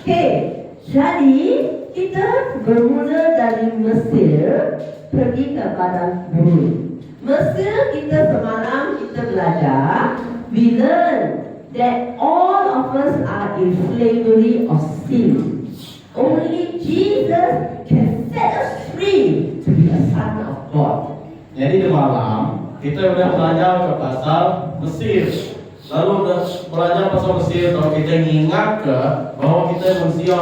Okay, jadi kita bermula dari Mesir pergi ke padang gurun. Mesir kita semalam kita belajar, we learn that all of us are in slavery of sin. Only Jesus can set us free to be a son of God. Jadi di malam kita udah belajar ke pasal Mesir. Lalu udah belajar pasal Mesir, kalau kita ingat ke bahwa kita manusia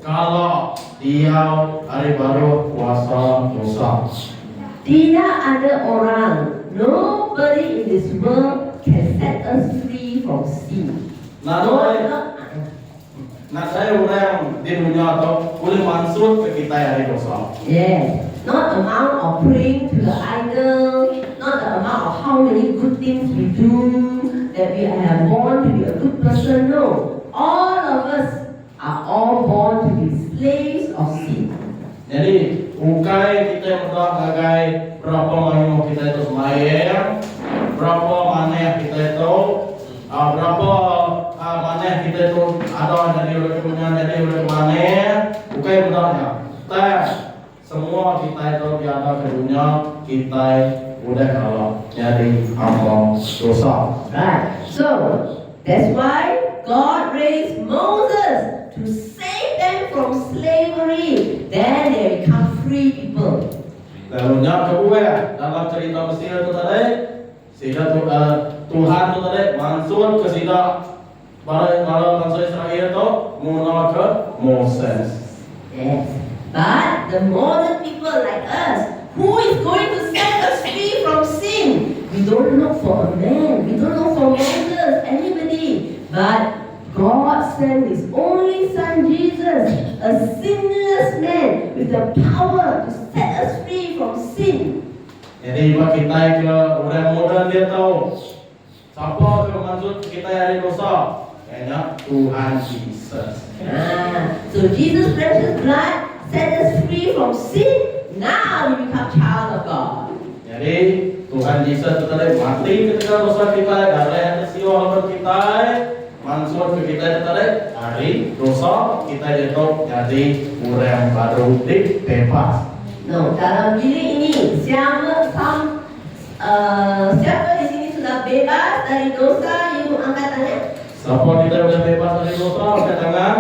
kalau dia hari baru puasa dosa. Tidak ada orang, nobody in this world can set us free from sin. Nah saya orang di dunia atau boleh mansur ke kita hari dosa. Yes, not the amount of praying to the idol, not the amount of how many good things we do, that we are born to be a good person. No, all of us are all born to be slaves of sin. Jadi bukan kita mengagai berapa banyak kita itu sembahyang, berapa mana kita itu, berapa mana kita itu ada dari orang punya dari orang mana, bukan benarnya. Tes semua kita itu biada ke dunia kita udah kalau jadi hamba dosa. Right. So that's why God raised Moses to save them from slavery. Then they become free people. Lalu yang kedua dalam cerita Mesir itu tadi, sehingga Tuhan itu tadi mansur ke sini para bangsa Israel itu mengenal ke Moses. Yes. But the modern people like us, who is going to set us free from sin? We don't look for a man. We don't look for Moses, anybody. But God sent His only Son Jesus, a sinless man with the power to set us free from sin. Jadi bagi kita ke orang modern dia tahu siapa ke maksud kita yang dosa, kayaknya Tuhan Yesus. So Jesus' precious blood set us free from sin. Now we become child of God. Jadi Tuhan Yesus itu tadi mati ketika dosa kita, darah yang tersiwa kita. Mansur ke kita tadi hari dosa kita itu jadi orang baru bebas. No, dalam bilik ini siapa di sini sudah bebas dari dosa? You angkat tangan. Siapa kita sudah bebas dari dosa? Angkat tangan.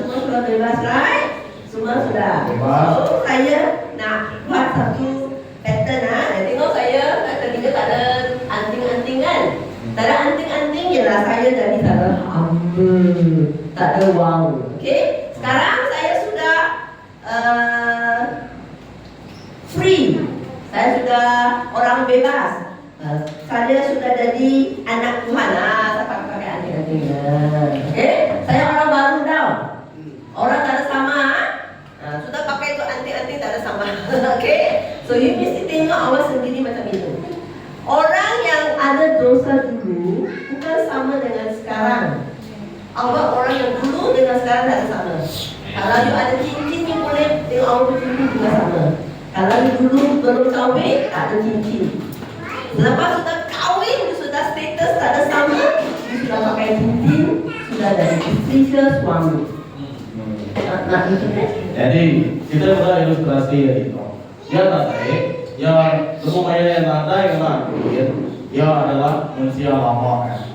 Semua sudah bebas, right? Semua sudah. Bebas. So saya nak buat satu pattern. Tengok saya tadinya tak ada anting-anting kan? Tak ada anting-anting ialah saya jadi tak ada hamba, tak ada wang. Okay? Sekarang saya sudah free. Saya sudah orang bebas. Saya sudah jadi anak Tuhan. Saya pakai anting-anting. Okay? Saya orang baru tau. Orang tak ada sama. Sudah pakai itu anting-anting tak ada sama. Okay? So you mesti tengok awak sendiri macam itu. Orang yang ada dosa dulu bukan sama dengan sekarang. Awak orang yang dulu dengan sekarang tak sama. Kalau you ada cincin, you boleh tengok awak cincin juga sama. Kalau you dulu belum kahwin, tak ada cincin. Selepas sudah kahwin, you sudah status tak ada sama, you sudah pakai cincin, sudah dari istri ke suami. Nak internet? Jadi kita sudah ilustrasi itu. Dia tadi, ya lumayan yang ada yang lain. Dia adalah manusia lama kan.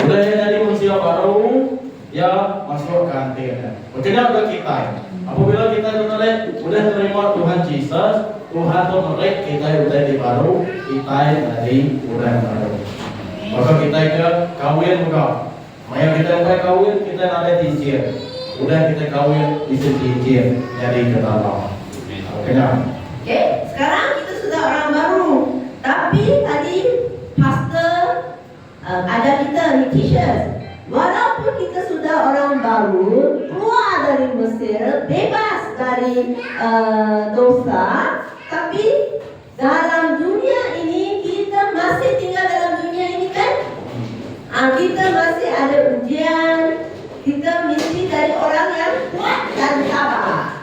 Udah jadi manusia baru, ya masuk ke antinya. Begitu juga kita. Apabila kita udah terima Tuhan Yesus, Tuhan tuh merek kita udah di baru, kita dari udah baru. Maka kita ke kawin bukan. Maya kita mulai kawin, kita ada cincin. Udah kita kawin di cincin, jadi kita lama. Oke, sekarang kita sudah orang baru. Tapi tadi pastor ada kita ni teachers. Walaupun kita sudah orang baru, keluar dari Mesir, bebas dari dosa, tapi dalam dunia ini kita masih tinggal dalam dunia ini kan? Kita masih ada ujian. Kita mesti dari orang yang kuat dan sabar.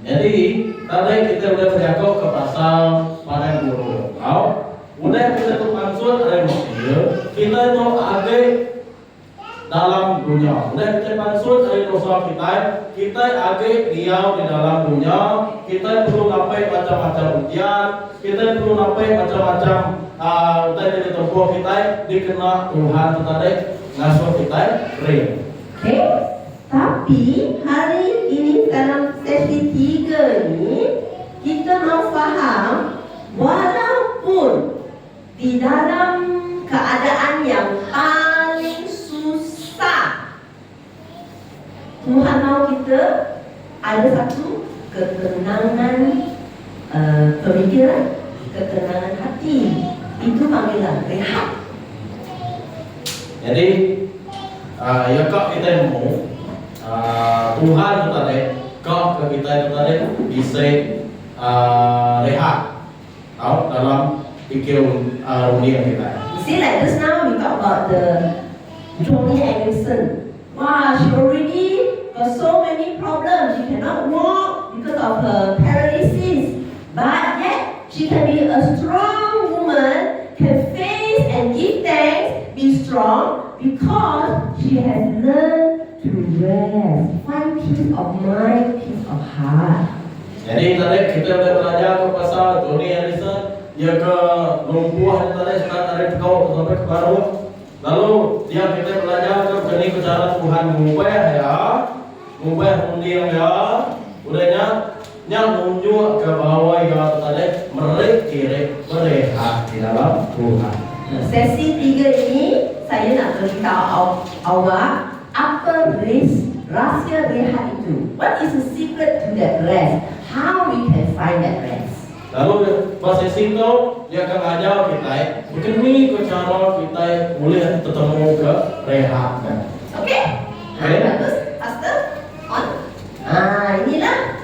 Jadi tadi kita udah berjatuh ke pasal padang gurun. Udah kita tuh mansur ada Mesir, kita itu ada dalam dunia. Udah kita maksud dari dosa kita agak diam di dalam dunia. Kita perlu napai macam-macam ujian, kita perlu napai macam-macam kita jadi tempuh kita dikenal Tuhan tadi ngasuh kita ring. Oke, tapi hari ini dalam sesi 3 ini kita mau faham walaupun di dalam keadaan yang paling susah, Tuhan mau kita ada satu ketenangan pemikiran, ketenangan hati. Itu panggilan rehat. Jadi ya kok kita mau Tuhan tadi kok ke kita tadi bisa rehat atau dalam pikir dunia kita. You see, like just now we talk about the Joni Anderson. Wow, she already got so many problems. She cannot walk because of her paralysis. But yet, she can be a strong woman, can face and give thanks, be strong, because she has learned to rest. Find peace of mind, peace of heart. Jadi tadi kita udah belajar ke pasal Joni Anderson, dia ke lumpuh tadi sekarang dari kau sampai ke baru. Lalu dia kita belajar ke begini cara Tuhan mengubah ya, mengubah undian ya, udahnya nunjuk ke bawah ya tadi merehat di dalam Tuhan. Sesi 3 ini saya nak beritahu awak apa rahsia rehat itu. What is the secret to that rest? How we can find that rest? Lalu pas sesi itu dia akan ajar kita begini ke cara kita boleh ketemu ke rehat. Oke? Bagus, Pastor. On. Inilah.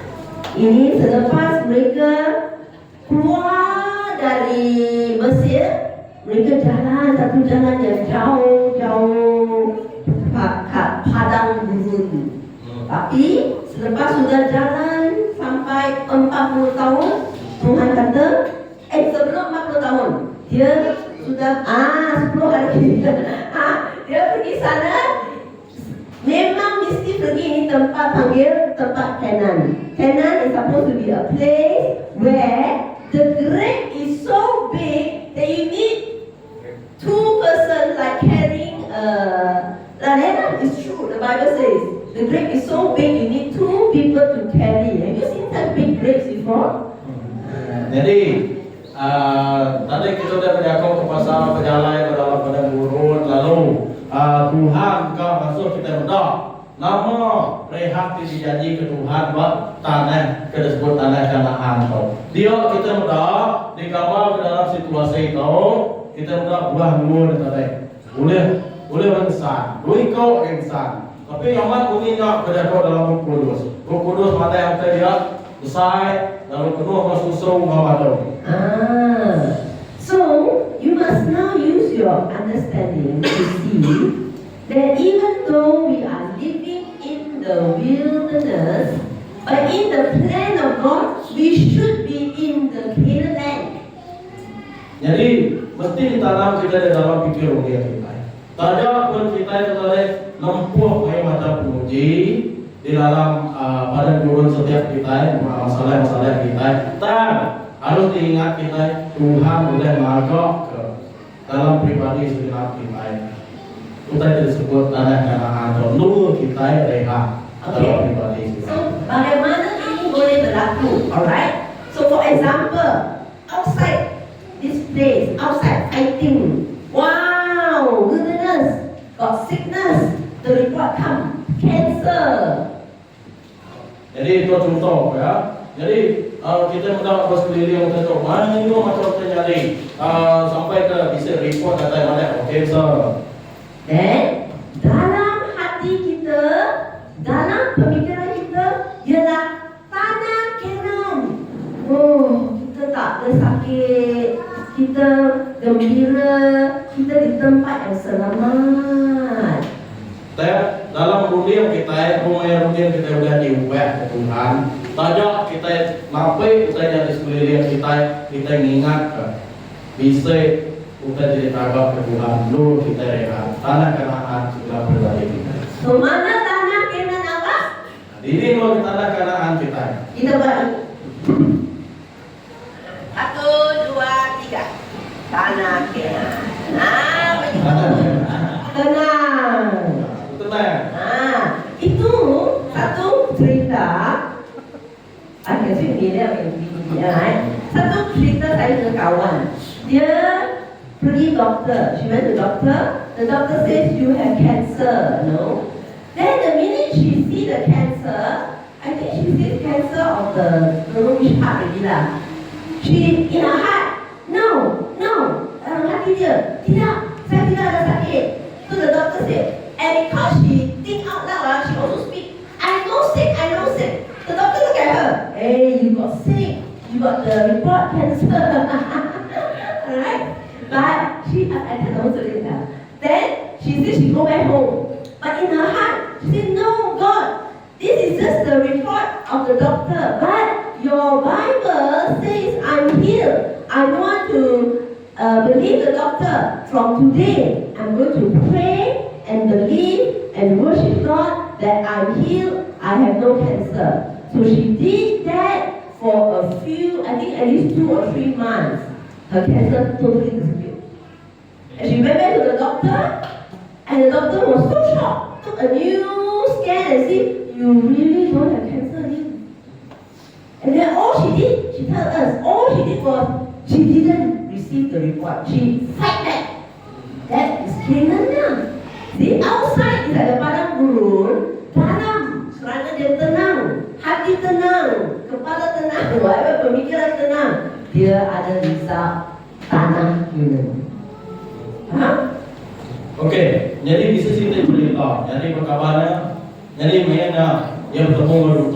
Ini selepas mereka keluar dari Mesir, mereka jalan satu jalan yang jauh padang gurun. Tapi selepas sudah jalan sampai 40 tahun, Tuhan kata, sebelum 40 tahun, dia sudah 10 hari. Dia pergi sana. Memang mesti pergi ini tempat panggil tempat Canaan. Canaan is supposed to be a place where the grape is so big that you need 2 persons like carrying ladder. It's true, the Bible says the grape is so big you need 2 people to carry. Have you seen such big grapes before? Jadi tadi kita sudah berjalan ke pasal perjalanan ke dalam padang gurun, lalu Tuhan kau masuk kita berdoa. Nama rehat dijanji ke Tuhan buat tanah kita sebut tanah Kanaan tu. Dia kita berdoa di kamar ke dalam situasi itu kita berdoa buah nur tadi. Boleh insan, boleh kau insan. Tapi yang mana kau ingat berdoa dalam Roh Kudus. Roh Kudus mana yang dia besar lalu penuh bersusung Muhammad. So you must now use your understanding to see that even though we are living in the wilderness, but in the plan of God, we should be in the Canaan land. Jadi mesti ditanam kita di dalam pikir dunia kita. Tada pun kita itu tadi lempuh macam penguji di dalam padang gurun setiap kita masalah-masalah kita. Dan harus diingat kita Tuhan boleh magok ke dalam pribadi setiap kita. Kita disebut tanah Kanaan atau nur kita rehat dalam pribadi kita. So bagaimana ini boleh berlaku? Alright. So for example, outside this place, outside fighting, wow, wilderness, got sickness, the report come, cancer. Jadi itu contoh ya. Jadi kita mudah bersekeliling untuk mana itu macam terjadi sampai ke bisa report kata mana cancer. Dan dalam hati kita, dalam pemikiran kita ialah tanah Canaan. Oh, kita tak ada sakit, kita gembira, kita di tempat yang selamat. Dalam dunia kita, rumah dunia kita sudah diubah ke Tuhan. Tajak kita mampu kita jadi sekeliling kita ingat bisa kita jadi tabak ke Tuhan. Lu kita rehat tanah Kanaan sudah berada So mana tanah Kenan apa? Ini nur tanah Kanaan kita. Kita balik. 1, 2, 3. Tanah Kenan. Nah, begitu. Tenang. Tenang. Nah, itu satu cerita. Ada sih dia satu cerita saya dengan kawan. Dia pergi doktor. She went to doctor. The doctor says you have cancer. No. Then the minute she see the cancer, I think she sees cancer of the which part already lah. She in her heart, no, dalam hati dia, tidak, saya tidak ada sakit. So the doctor said, and because she think out loud, she also speak, I know sick. The doctor look at her, hey, you got sick, you got the report cancer. Alright, but she, I don't know later. Then she said she go back home, but in her heart, she said, no, God, this is just the report of the doctor, but your Bible says I'm healed. I want to believe the doctor. From today, I'm going to pray and believe and worship God that I'm healed. I have no cancer. So she did that for a few, I think at least 2 or 3 months. Her cancer totally disappeared. And she went back to the doctor, and the doctor was so shocked. Took a new scan and said, you really don't have cancer, do you? And then all she did, she told us, all she did was, she didn't receive the report. She fight back. That is Kenan now. The outside is like the padang gurun, dalam, kerana dia tenang, hati tenang, kepala tenang, whatever pemikiran tenang, dia ada result tanah Kenan. Okey, jadi di sisi kita cerita, jadi perkabarnya, jadi mainnya yang bertemu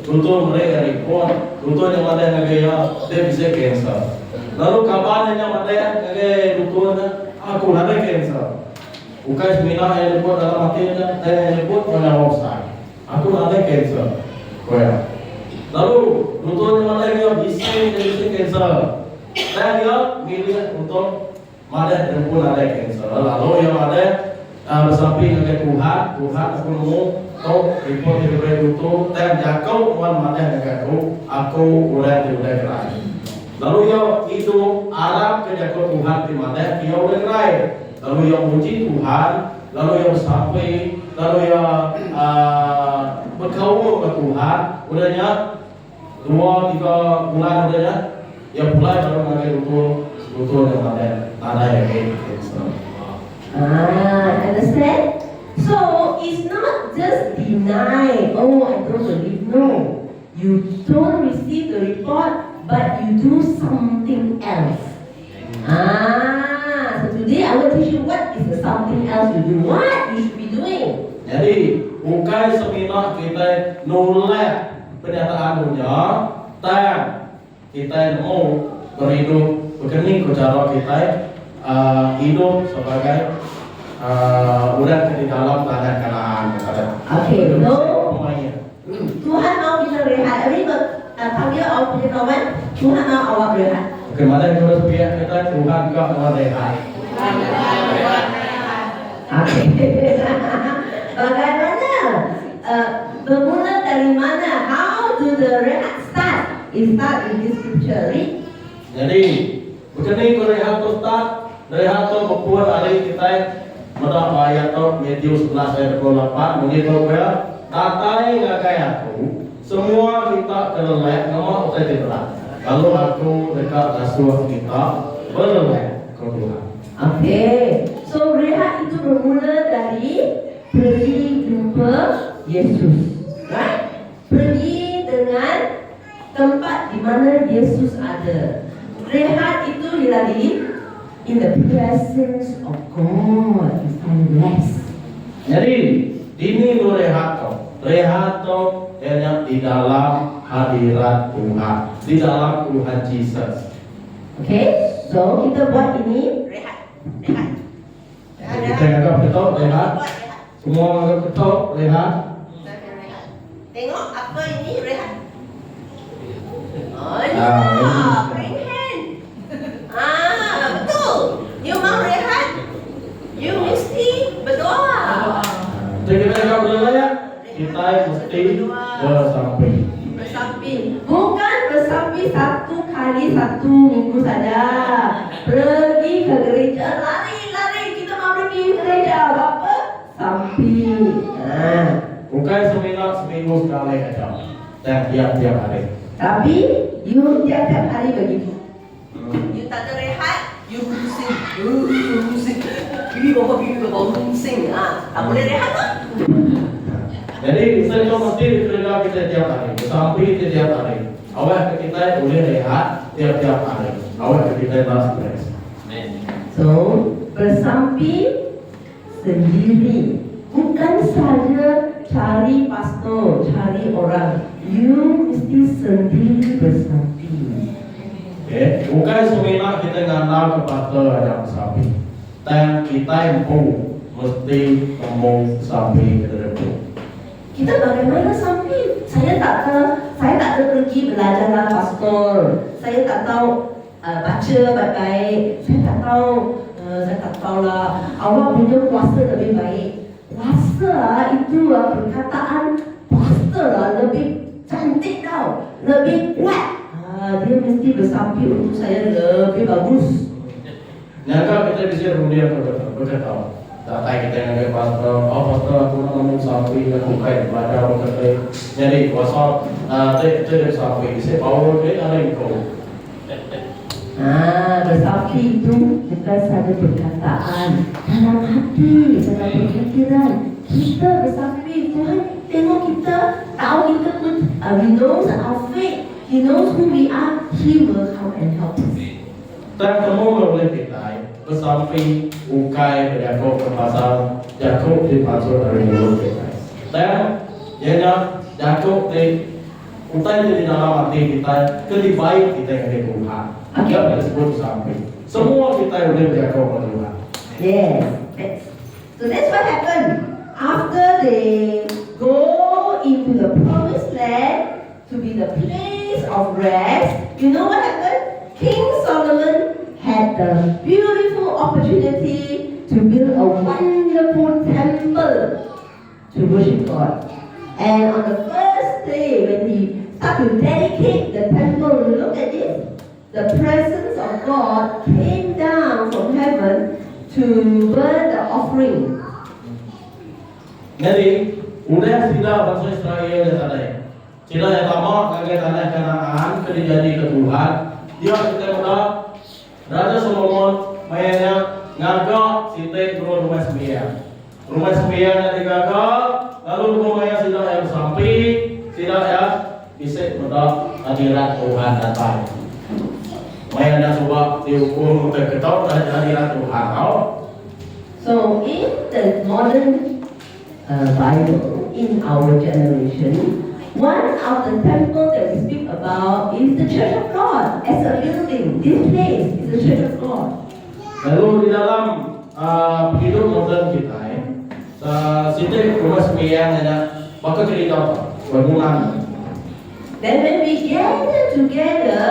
doktor mereka report, doktor yang ada yang gaya dia bisa cancer. Lalu kabarnya yang ada yang gaya doktor aku ada cancer. Bukan seminar yang report dalam hatinya, yang report pada website. Aku ada cancer. Koya. Lalu doktor yang ada yang bisa cancer. Dan dia milih untuk ada yang pun ada cancer. Lalu yang ada bersamping dengan Tuhan aku nemu kau report dari doktor dan jakau wan mana dengan aku udah kerai. Lalu yang itu Arab ke jakau Tuhan di mana dia udah kerai. Lalu yang puji Tuhan, lalu yang sampai, lalu yang berkawan ke Tuhan, udahnya 2-3 bulan udahnya, yang mulai baru mengajar doktor yang ada yang cancer. Understand? So it's not just deny, oh I don't believe, no. You don't receive the report, but you do something else. So today I will teach you what is the something else you do. What you should be doing. Jadi bukan seminar kita nolak pernyataan dunia, dan kita mau berhidup begini cara kita hidup sebagai udah di dalam tanah Kanaan. Okay, no. Tuhan mau kita rehat. Ini panggil awak punya kawan. Tuhan mau awak rehat. Oke, mana yang harus biar kita Tuhan kau mau rehat. Okay. Bagaimana? Bermula dari mana? How do the rehat start? It start in this scripture. Read. Jadi begini rehat tu start. Rehat tu berbuat hari kita Mada ayat tu Matius 11 ayat 28 begitu ya. Tatai ngakai aku semua kita kelelek nama utai tidak. Kalau aku dekat rasuah kita berlelek ke Tuhan. Okay. So rehat itu bermula dari pergi jumpa Yesus. Right? Pergi dengan tempat di mana Yesus ada. Rehat itu lagi in the presence of God, you find rest. Jadi ini lo rehat tu hanya di dalam hadirat Tuhan, di dalam Tuhan Yesus. Okay, so kita buat ini rehat. Kita anggap betul rehat. Semua anggap betul rehat. Tengok apa ini rehat. Oh, ini. Bring hand. Betul. You mau rehat? You mesti berdoa. Jadi mereka berlayar, kita mesti bersamping. Bersamping. Bukan bersamping 1 kali 1 minggu saja. Pergi ke gereja, lari-lari kita mau pergi ke gereja. Apa? Samping. Bukan seminggu sekali aja. Dan tiap-tiap hari. Tapi you tiap-tiap hari begitu. You tak ada rehat, you musik. Bibi bapak musik. Tak boleh rehat tak? Jadi kita mesti kerja kita tiap hari, bersamping kita tiap hari. Awak kita boleh rehat tiap-tiap hari. Awak kita tak stres. So bersamping sendiri, bukan saja cari pastor, cari orang. You mesti sendiri bersamping. Okay. Bukan semena kita ngandal kepada yang bersamping. Dan kita yang mesti ngomong samping kita dulu. Kita bagaimana samping? Saya tak ada pergi belajar dengan pastor. Saya tak tahu baca baik-baik. Saya tak tahu lah. Awak punya puasa lebih baik. Puasa itu perkataan pastor lebih cantik tau, lebih kuat. Dia mesti bersamping untuk saya lebih bagus. Nyangka kita bisa kemudian berkata. Datai kita yang pastor, pastor aku nak ngomong samping dan bukan belajar berkata. Jadi pasal tidak samping, saya bawa dia ada yang kau. Bersamping itu bukan saja perkataan, dalam hati, dalam pikiran. Kita bersamping, Tuhan tengok kita, tahu kita pun, He knows our faith, He knows who we are, He will come and help us. Dan kamu boleh kita bersamping ukai berjakok ke pasal jakok di pasal dari mulut kita. Dan jadinya jakok di utai di dalam hati kita lebih baik kita yang di Tuhan. Dia disebut samping. Semua kita boleh berjakok ke Tuhan. Yes. So that's what happened. After they go into the promised land to be the place of rest, you know what happened? King Solomon had the beautiful opportunity to build a wonderful temple to worship God. And on the first day when he started to dedicate the temple, look at this. The presence of God came down from heaven to burn the offering. Jadi, udah tidak bangsa Israel yang tadi. Tidak yang lama kaget tanah Kanaan jadi ke Tuhan. Dia kita muda Raja Solomon mainnya ngagak sinte turun rumah sembilan. Rumah sembilan yang digagak, lalu rumahnya sudah yang samping, tidak ya bisa muda hadirat Tuhan datang. Mainnya coba diukur untuk ketahui hadirat Tuhan. So in the modern Bible, in our generation, one of the temples that we speak about is the Church of God as a building. This place is the Church of God. Lalu di dalam hidup modern kita, sini rumah sembilan ada bakal cerita bangunan. Then when we gather together,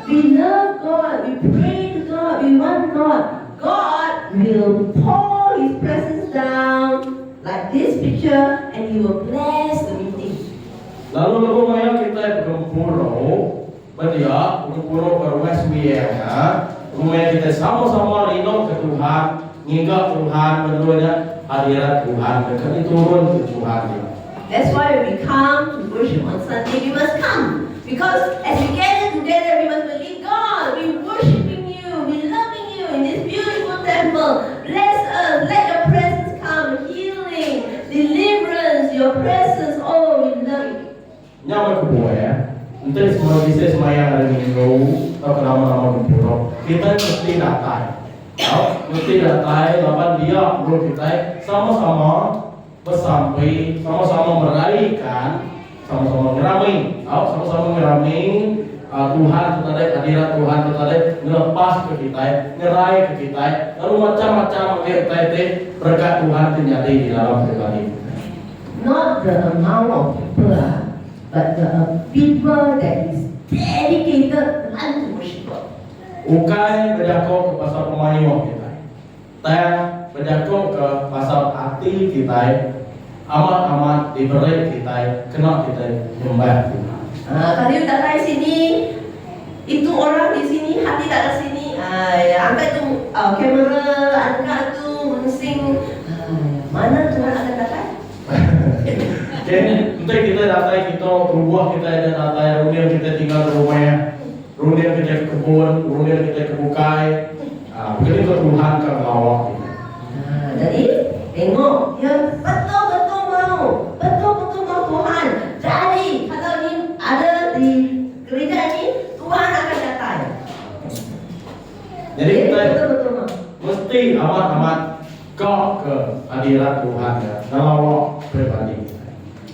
we love God, we pray to God, we want God. God will pour His presence down like this picture, and He will bless the meeting. Lalu rumahnya kita berkumpul, berdia, berkumpul ke rumah sembilannya, rumahnya kita sama-sama rindu ke Tuhan, ngingga Tuhan, berdoanya hadirat Tuhan, dan turun ke Tuhan. That's why when we come to worship on Sunday, we must come. Because as we gather together, we must believe God, we worshiping you, we loving you in this beautiful temple. Bless us, let your presence come, healing, deliverance, your presence, oh we love you. Nyama kubuah ya, nanti semua bisa semayang hari Minggu atau nama-nama kumpul. Kita mesti datang, mesti datang. Lapan dia, bro kita sama-sama bersamping, sama-sama meraihkan, sama-sama ngerami, sama-sama ngerami Tuhan kita, hadirat Tuhan kita, ngelepas ke kita, ngeraih ke kita, lalu macam-macam kita berkat Tuhan terjadi di dalam pribadi. Not the amount of people, but the people that is dedicated unto worship God. Bukan berjakok ke pasal pemain kita, tapi berjakok ke pasal hati kita, amat-amat diberi kita, kena kita nyembah Tuhan. Tadi udah dari sini, itu orang di sini, hati tak ada sini. Angkat tu kamera, angkat tu mensing. Mana Tuhan akan datang? Okay, nanti kita datang kita rumah kita ada datang, rumah kita tinggal di rumah, rumah kita ke kebun, rumah kita ke bukai. Begini tu Tuhan akan lawak kita. Jadi tengok, ya betul-betul mau Tuhan. Jadi kalau ini ada di gereja ini, Tuhan akan datang. Jadi kita betul mau. mesti amat-amat kau ke hadirat Tuhan ya, lawak pribadi.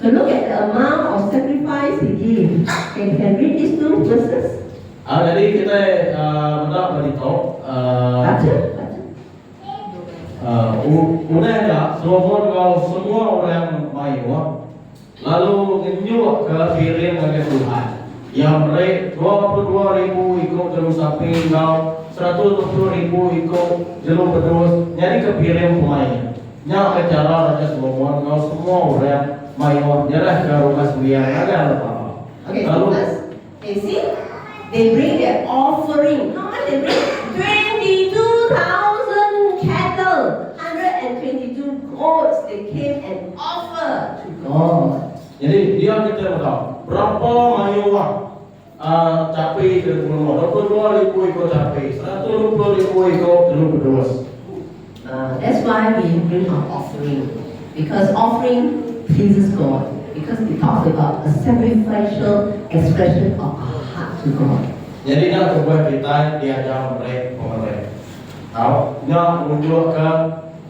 Look at the amount of sacrifice he gave. Can read these two verses? Jadi kita hendak beritahu. Baca. Udah ya, Solomon kalau semua orang mayu, lalu ngenyuk ke kirim ke Tuhan. Yang mereka 22.000 ikut jalur sapi, kau 120.000 ikut jalur pedus. Jadi kepirim pemain. Nyak cara Raja Solomon, kau semua orang mayu, jarah ke rumah sembilan ada apa? Okay, Lalu you see, they bring their offering. How much they bring? 22,000 cattle, 122 goats. They came and offered to God. jadi dia kita tahu berapa mayuah capai ke rumah 22.000 ikut capai 120.000 ikut jalur pedus. That's why we bring our offering, because offering pleases God, because it talks about a sacrificial expression of our heart to God. Jadi nak kebuat kita diajar mereka. Tahu, nak unjuk ke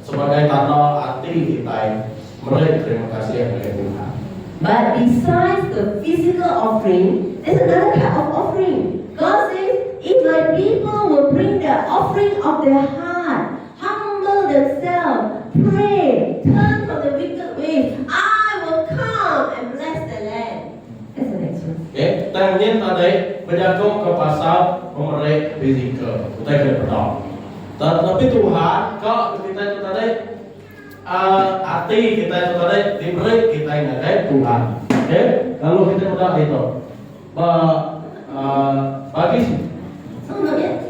sebagai tanda hati kita. Mereka terima kasih kepada Tuhan. But besides the physical offering, there's another type of offering. God says, if my people will bring their offering of their heart, humble themselves, pray, turn from the wicked ways, I will come and bless the land. That's the next one. Okay, tanya tadi berjago ke pasal mereka fizikal. Kita kena tahu. Tapi Tuhan, kalau kita itu tadi hati kita itu tadi diberi kita ingat Tuhan. Okay, lalu kita mudah itu. Bagi So, not yet.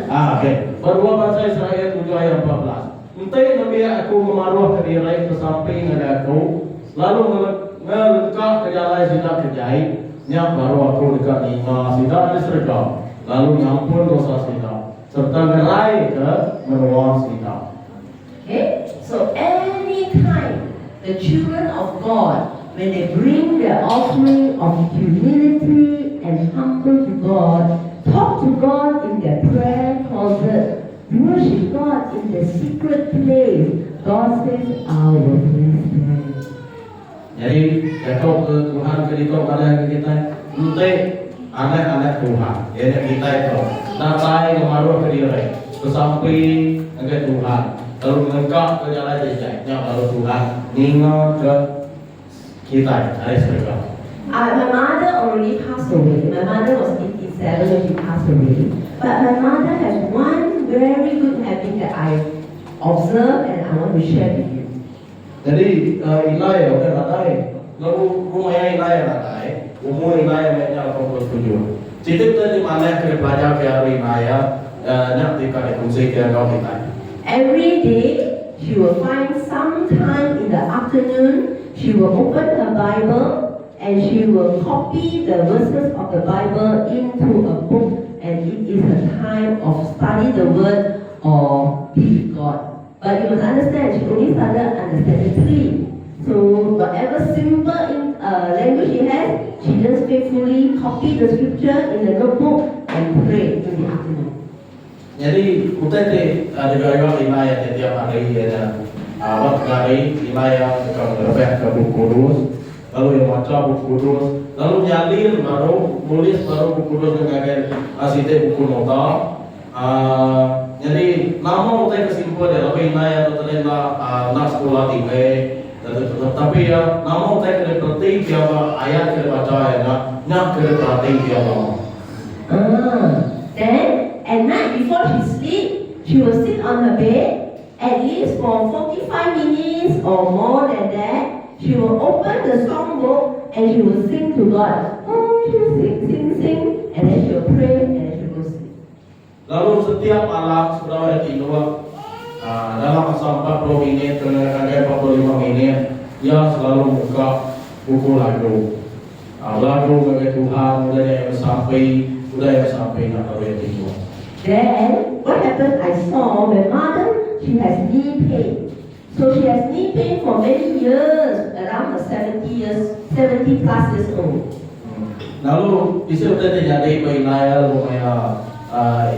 okay. Berdua bangsa Israel 7 ayat 14. Entah Nabi aku memaruh ke diri ke samping ada aku, lalu ngelengkap ke jalan sidak kejai, yang baru aku dekat lima sidak disergap, lalu nyampun dosa sidak, serta gerai ke menuang sidak. Okay? So anytime the children of God, when they bring their offering of humility and humble to God, talk to God in their prayer closet, worship God in the secret place, God says, I will bless them. Jadi jatuh ke Tuhan ketika pada kita, nanti anak-anak Tuhan, jadi kita itu datang memaruh ke diri, ke samping ke Tuhan. Lalu melengkap ke jalan jejak, yang baru Tuhan ingat ke kita dari surga. My mother already passed away. My mother was 87 when she passed away. But my mother has one very good habit that I observe and I want to share with you. Jadi ilai udah natai, lalu rumahnya ilai natai, umur ilai banyak 87. Cerita tadi mana kita belajar ke hari Naya, nak tika dikongsi ke kau kita. Every day, she will find some time in the afternoon, she will open her Bible and she will copy the verses of the Bible into a book, and it is a time of study the word or be with God. But you must understand, she only started understanding 3. So whatever simple language she has, she just faithfully copy the scripture in the notebook and pray in the afternoon. Jadi kita ada juga ilai setiap hari ada waktu hari ilai akan lebih ke buku kudus, lalu yang baca buku kudus, lalu nyalin baru nulis baru buku kudus dengan asite buku nota. Jadi nama kita kesimpulan dia lebih ilai atau terlena nak sekolah tinggi, tetapi ya nama kita kena perhati tiap ayat kita baca ya nak kena perhati tiap nama. Then at night before she sleep, she will sit on her bed at least for 45 minutes or more than that, she will open the songbook and she will sing to God. Oh, she will sing, and then she will pray, and then she will go sleep. Lalu setiap malam saudara tidur dalam masa 40 menit kadang 45 menit dia selalu buka buku lagu. Lagu bagi Tuhan udah yang sampai nak bawa tidur. Then what happened? I saw my mother. She has knee pain. So she has knee pain for many years, around 70 plus years old. Lalu bisa sudah terjadi Inaya rumahnya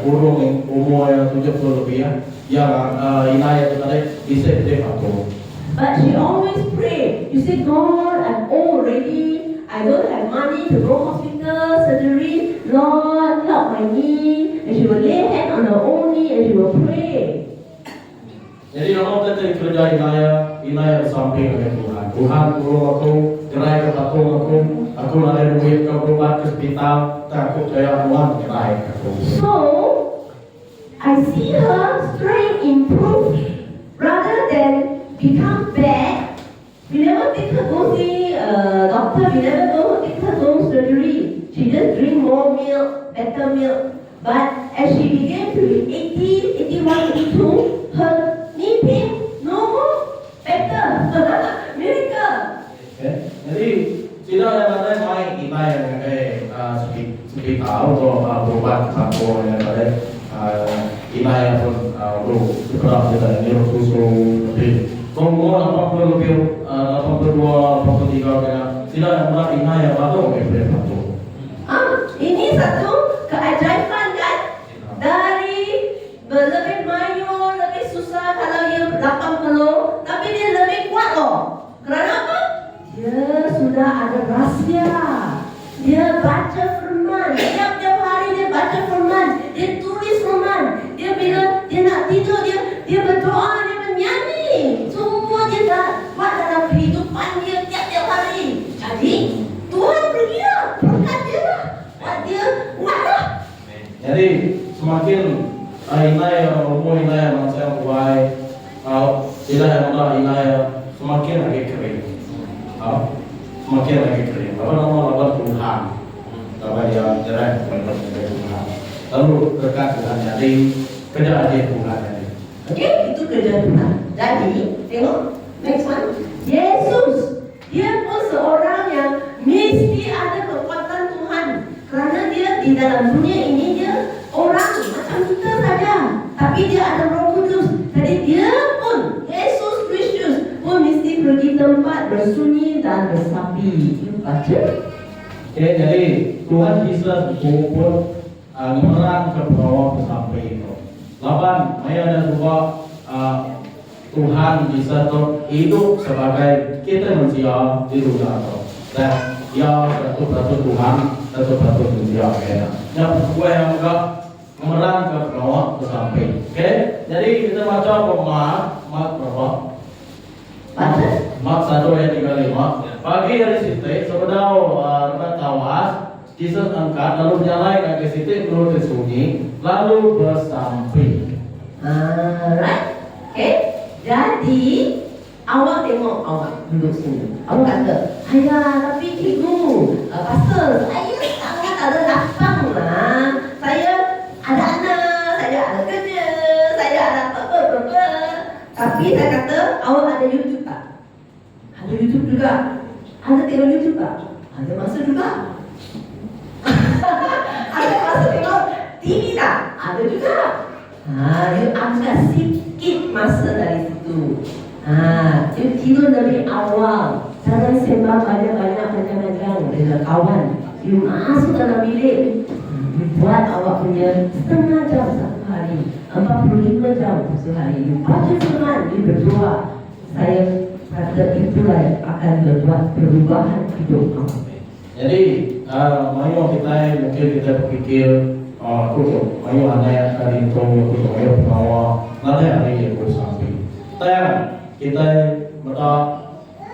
urung umur yang 70 lebih yang Inaya itu tadi bisa terpakai. But she always pray. You say, God, I'm old already. I don't have money to go hospital, surgery. Lord, help my knee. And she will lay hand on her own knee and she will pray. Jadi kalau kita kerja Inaya sampai dengan Tuhan. Tuhan tolong aku, gerai ke patung aku ada duit ke berobat ke hospital, takut saya Tuhan gerai aku. So, I see her strength improve rather than become bad. We never take her go see doctor. We never go take her go surgery. She just drink more milk, better milk. But as she began to be 80, 81, 82, her knee pain no more, better. Miracle. Okay. Jadi tidak ada main Inaya yang seperti tahu atau berobat satu yang ada Inaya pun berapa kita ini susu lebih. Umur 80 lebih 82, 83 kena tidak ada Inaya baru boleh satu. Ini satu keajaiban kan? Dari lebih mayu, lebih susah kalau dia 80, tapi dia lebih kuat loh. Kerana apa? Dia sudah ada rahsia. Dia baca firman. Tiap-tiap hari dia baca firman. Dia tulis firman. Dia bila dia nak tidur, dia berdoa, dia menyanyi. Semua dia dah buat dalam kehidupan dia tiap-tiap hari. Jadi Tuhan pergilah, berkat dia lah. Buat dia kuat lah. Jadi semakin Inaya umur Inaya macam buai, Inaya semakin lagi kering. Semakin lagi kering. Apa nama lawan Tuhan? Lawan yang jerai kepada Tuhan. Lalu dekat Tuhan jadi kerja aja Tuhan jadi. Okey, itu kerja Tuhan. Jadi tengok next one. Yesus, dia pun seorang yang mesti ada kekuatan Tuhan. Kerana dia di dalam dunia ini dia orang macam kita saja, tapi dia ada Roh Kudus. Jadi dia pun Yesus Kristus pun mesti pergi tempat bersunyi dan bersapi. You baca? Okay, jadi Tuhan Yesus pun menerang ke bawah sampai itu. Laban, Maya ada juga Tuhan bisa hidup sebagai kita manusia di dunia itu. Dan dia satu Tuhan, satu manusia. Yang kedua yang enggak menerang ke bawah sampai. Okay, jadi kita baca Mak berapa? Mak 1 ayat 35. Pagi dari situ, sebenarnya tawas, Yesus angkat lalu jalan ke situ perlu tersunyi, lalu bersampai. Right? Okay. Jadi awak tengok awak duduk sini. Awak kata, ayah tapi cikgu, pastor, saya sangat ada lapang lah. Saya ada anak, saya ada kerja, saya ada apa-apa. Tapi saya kata, awak ada YouTube tak? Ada YouTube juga. Ada tengok YouTube tak? Ada masa juga. Ada masa tengok TV tak? Ada juga. You ambil sikit masa dari situ. You tidur dari awal. Jangan sembang banyak-banyak dengan kawan. You masuk dalam bilik. You buat awak punya setengah jam satu hari, 45 jam sehari. You baca firman, you berdoa. Saya kata itulah yang akan membuat perubahan hidup kamu. Jadi, mayu kita mungkin kita berpikir, mayu ada yang kali itu, mayu bawa, nanti hari yang bersampai. Tapi kita berada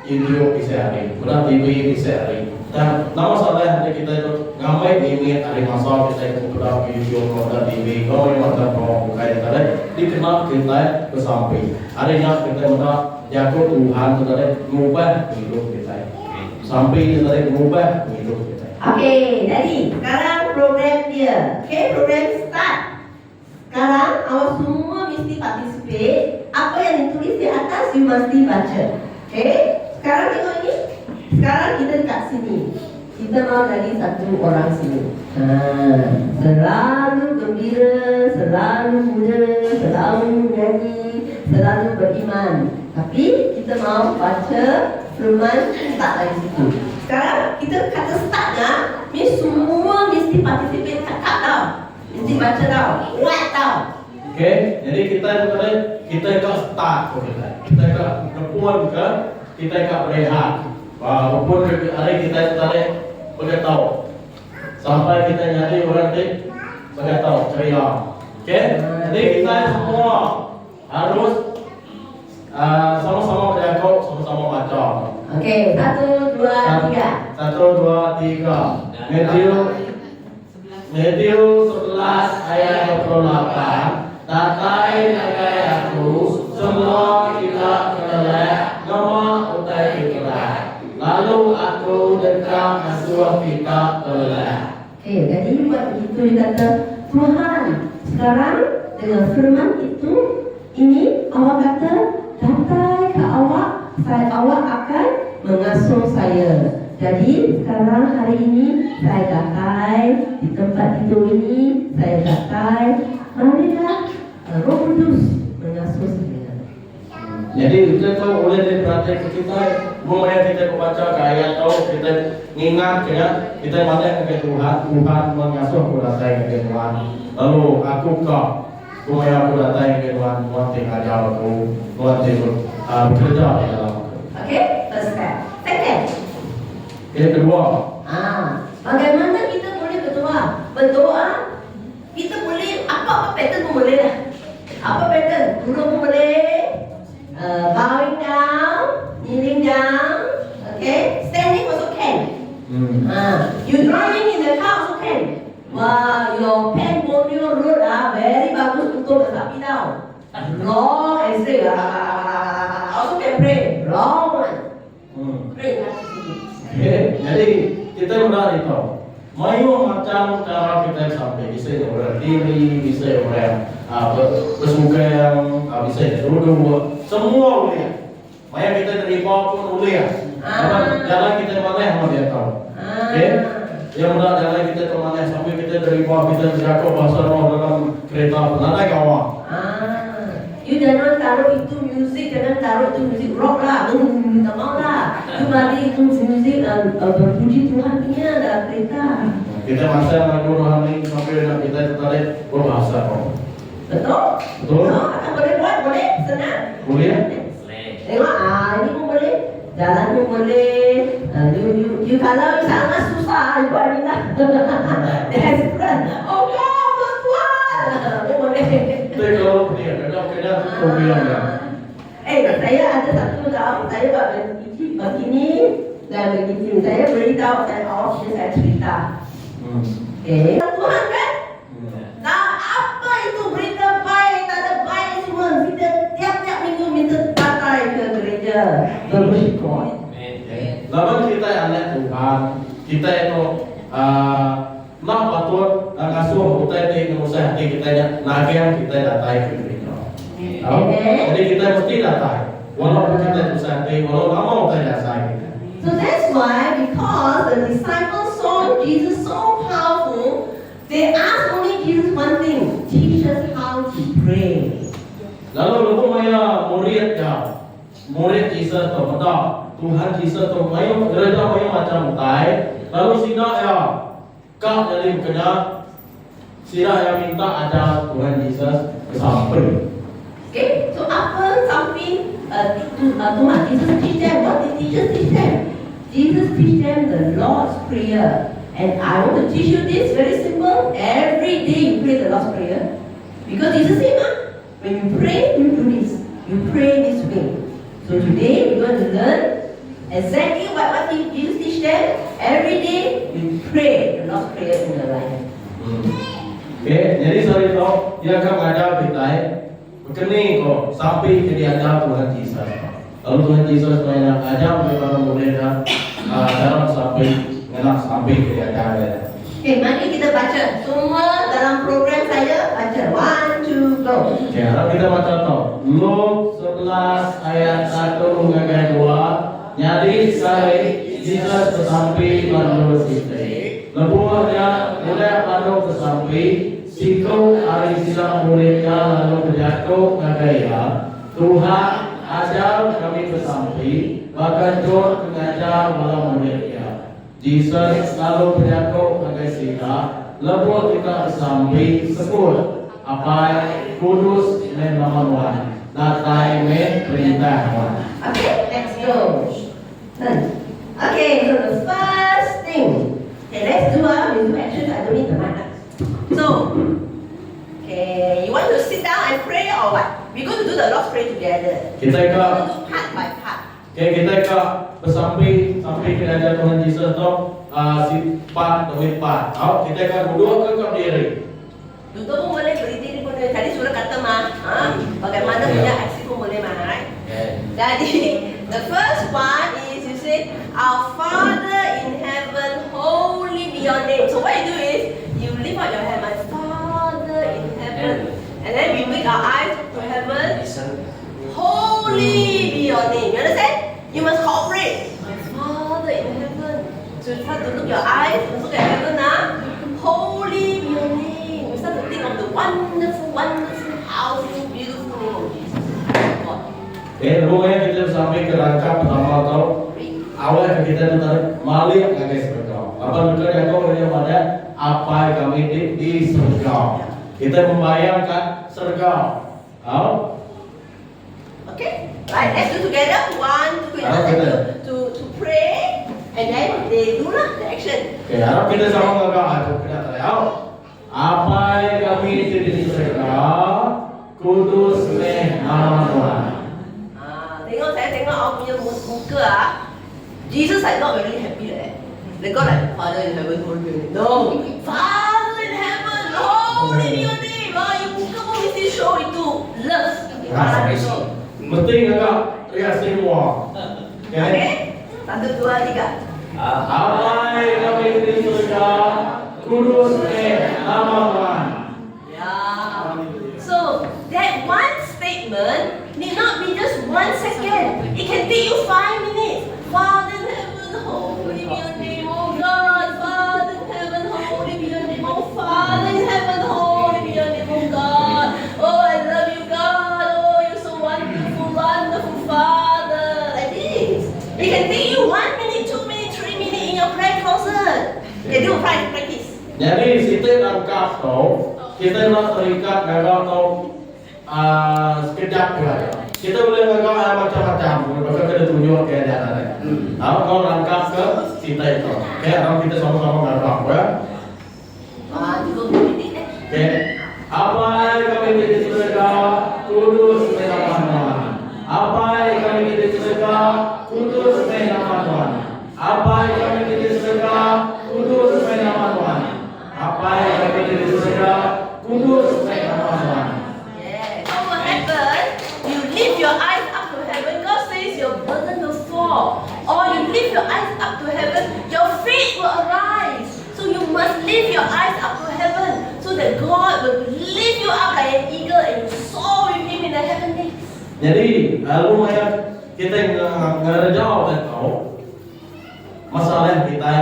YouTube bisa hari, berada TV bisa hari. Dan nama salah nanti kita itu ngamai ini hari masa kita itu sudah video produk TV, kalau yang ada promo kayak tadi dikenal kita kesamping. Adanya kita sudah jago Tuhan sudah mengubah hidup kita. Sampai kita mengubah hidup kita. Oke, jadi sekarang program dia. Oke, program start. Sekarang awak semua mesti participate. Apa yang ditulis di atas you mesti baca. Oke, sekarang tengok ini. Sekarang kita dekat sini. Kita mau jadi satu orang sini. Selalu gembira, selalu muda, selalu menyanyi, selalu beriman. Tapi kita mau baca firman start dari situ. Sekarang kita kata startnya, semua mesti participate kat tau. Mesti baca tau, buat tau. Oke, jadi kita ke start kita ke kepuan ke kita ke berehat. Walaupun hari kita tadi beritahu sampai kita jadi orang ini beritahu ceria. Oke, jadi kita semua harus sama-sama berjaga, sama-sama baca. Oke, 1, 2, 3. 1, 2, 3. Matius 11 ayat 28. Tatai nagai aku semua kita kelek nama utai kita. Lalu aku dekat masuk kita kelek. Oke, jadi buat begitu dia kata Tuhan sekarang dengan firman itu ini awak kata datai ke awak, awak akan mengasuh saya. Jadi sekarang hari ini saya datai di tempat tidur ini, saya datai. Marilah Roh Kudus mengasuh saya. Jadi kita tahu oleh diperhatikan kita, mulai kita membaca ayat tahu kita ingat kita mana ke Tuhan mengasuh aku datang ke Tuhan. Lalu aku mulai aku datang ke Tuhan, Tuhan tinggal jauh aku, Tuhan tinggal bekerja di dalam aku. Oke, first step. Second. Yang kedua, Bagaimana kita boleh berdoa? Berdoa, kita boleh apa pattern pun boleh lah. Apa pattern? Duduk pun boleh, bowing down, kneeling down, okay, standing also can. You driving in the car also can. Wah, your pen Borneo road very bagus untuk tetapi tau. Long and straight, also can pray. Long one. Pray lah. jadi kita udah itu, mayu macam cara kita sampai bisa orang diri, bisa orang bersuka yang bisa duduk, semua boleh. Maya kita terima pun boleh. Jalan kita mana yang dia tahu. Okay? Yang mudah jalan kita ke mana sampai kita terima kita berjaga bahasa roh dalam kereta pun ada kawan. You jangan taruh itu musik, jangan taruh itu musik rock lah, tak mau lah. You balik itu musik berpuji Tuhan punya dalam kereta. Kita masa lagu rohani sampai kita tertarik berbahasa roh. Betul? Betul. Akan boleh buat, boleh, senang. Boleh? Tengok, ini pun boleh, jalan pun boleh. You kalau you sangat susah, you buat ni lah. Desperate. Oh God, Tuhan. Boleh. Itu kalau dia kena program ya. Saya ada satu tahun saya buat begini dan begini. Saya beritahu saya saya cerita. Tuhan kan? Nah, apa itu berita baik, tak ada baik semua. Kita tiap-tiap minggu minta pakai ke gereja bersyukur. Lalu kita anak Tuhan, kita itu nak patut ngasuh kita ini usaha hati kita nagian kita datai ke gereja. Jadi kita mesti datai, walaupun kita usaha hati, walaupun mau kita datai. So that's why, because the disciples saw Jesus so powerful, they asked only Jesus one thing: teach us how to pray. Lalu maya murid Jesus tu pada Tuhan Jesus tu gereja macam tai. Lalu sina ya kau jadi kena sila yang minta ajar Tuhan Yesus sampai. Okay, so apa something Tuhan Jesus teach them? What did Jesus teach them? Jesus teach them the Lord's Prayer. And I want to teach you this very simple. Every day you pray the Lord's Prayer. Because Jesus said, when you pray, you do this. You pray this way. So today we're going to learn Exactly what did Jesus teach them? Every day we pray the Lord's Prayer in our life. Oke, jadi sorry toh, dia akan mengajar kita begini kok sampai jadi ajar Tuhan Yesus. Lalu Tuhan Yesus mengajar bagaimana mulia dalam sampai jadi ajar. Oke, mari kita baca semua dalam program saya baca 1, 2, go. Oke, harap kita baca toh. Luk 11 ayat 1 hingga 2. Nyari sekali Yesus kesampi menurut kita. Lebuhnya mulai anu kesampi, sikau hari silang mulainya lalu berjatuh ngagaya. Tuhan ajar kami kesampi, bahkan jor mengajar malam mulainya. Jesus lalu berjatuh ngagaya sila, lebuh kita kesampi sekut. Apa kudus men nama natai men perintah Tuhan. Okay, let's go. Okay, so the first thing. Okay, let's do action. I don't need the mic. So, okay, you want to sit down and pray or what? We're going to do the Lord's Prayer together. Kita We're ke going to do part by part. Okay, kita ke sampai kerajaan Tuhan Yesus tu si part demi part. Tahu kita ke duduk ke diri. Duduk pun boleh, berdiri pun boleh. Tadi sudah kata mah, bagaimana punya aksi pun boleh mah, right? Jadi, the first one is you say, Our Father in heaven, holy be your name. So what you do is, you lift up your hand, my Father in heaven. And then we make our eyes to heaven. Holy be your name. You understand? You must cooperate. My Father in heaven. So you try to look your eyes, look at heaven now. Holy be your name. You start to think of the wonderful, wonderful, powerful, beautiful name of Jesus. God. Okay, rumahnya kita sampai ke rangka pertama atau awal kita tarik malik guys berkau. Apa juga yang kau punya pada apa kami di surga. Kita membayangkan surga. Tahu? Okay, right. Let's do together. 1, 2, 3. To pray, and then they do lah the action. Okay, harap kita sama ngagak. Kita tahu. Apa kami di surga, kudus nama Tuhan. Saya tengok awak punya muka Jesus like not very happy leh. They got like Father in heaven, holy be your name. No, Father in heaven, holy be your name. Your muka pun mesti show itu love. Mesti ngagak teriak semua. Okay, 1, 2, 3. Apa kami di surga, kudus nama Tuhan. Yeah. So that one statement need not be just 1 second. It can take you 5 minutes. Father in heaven, holy be your name, oh God. Father in heaven, holy be your name, oh Father in heaven, holy be your name, oh God. Oh, I love you, God. Oh, you're so wonderful, wonderful Father. Like this. It can take you 1 minute, 2 minutes, 3 minutes in your prayer closet. Okay, do practice. Jadi situ angkat tau, kita nak terikat ngagak tau sekejap saja. Kita boleh ngagak macam-macam, bahkan kita tunjuk keadaan. Tahu kau langkah ke situ itu. Okay, kalau kita sama-sama ngagak, ya. Okay. Apa yang kami di surga, kudus nama Tuhan. Apa yang kami di surga, kudus nama Tuhan. Apa yang kami di surga, kudus nama Tuhan. Apa yang kami di surga, kudus nama Tuhan. Yeah. So what happens? You lift your eyes up to heaven. God says your burden will fall. Or you lift your eyes up to heaven, your faith will arise. So you must lift your eyes up to heaven, so that God will lift you up like an eagle and you soar with Him in the heavenlies. Jadi, lumayan kita ngerjau dan tahu masalah kita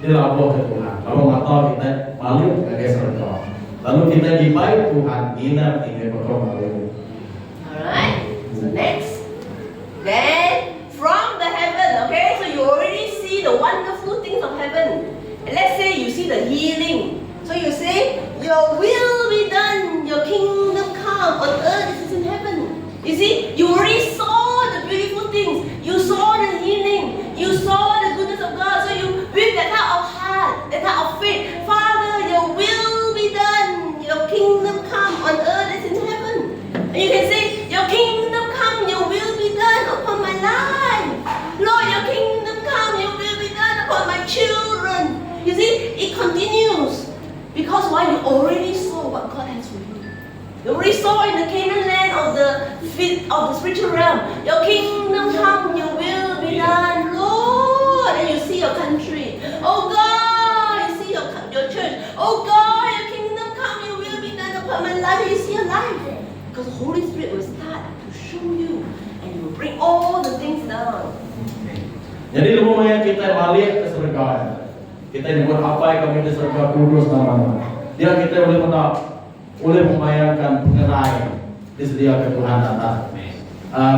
dilapor ke Tuhan. Kalau nggak tahu kita malu ke surga. Lalu kita dipakai Tuhan ingat ini betul malu. Alright. So next, then from the heaven, okay. So you already see the wonderful things of heaven. And let's say you see the healing. So you say, Your will be done. Your kingdom come on earth as it is in heaven. You see, you already saw the beautiful things. You saw the healing. You saw the goodness of God. So you, with that type of heart, that type of faith, Father, your will be done. Your kingdom come on earth as in heaven. And you can say, your kingdom come, your will be done upon my life. of the spiritual realm. Your kingdom come, your will be done, Lord. And you see your country. Oh God, you see your church. Oh God, your kingdom come, your will be done upon my life. You see your life. Because the Holy Spirit will start to show you and He will bring all the things down. Jadi rumahnya kita balik ke surga. Kita dibuat apa yang kami di surga kudus namanya. Dia kita boleh membayangkan pengerai disediakan Tuhan atas.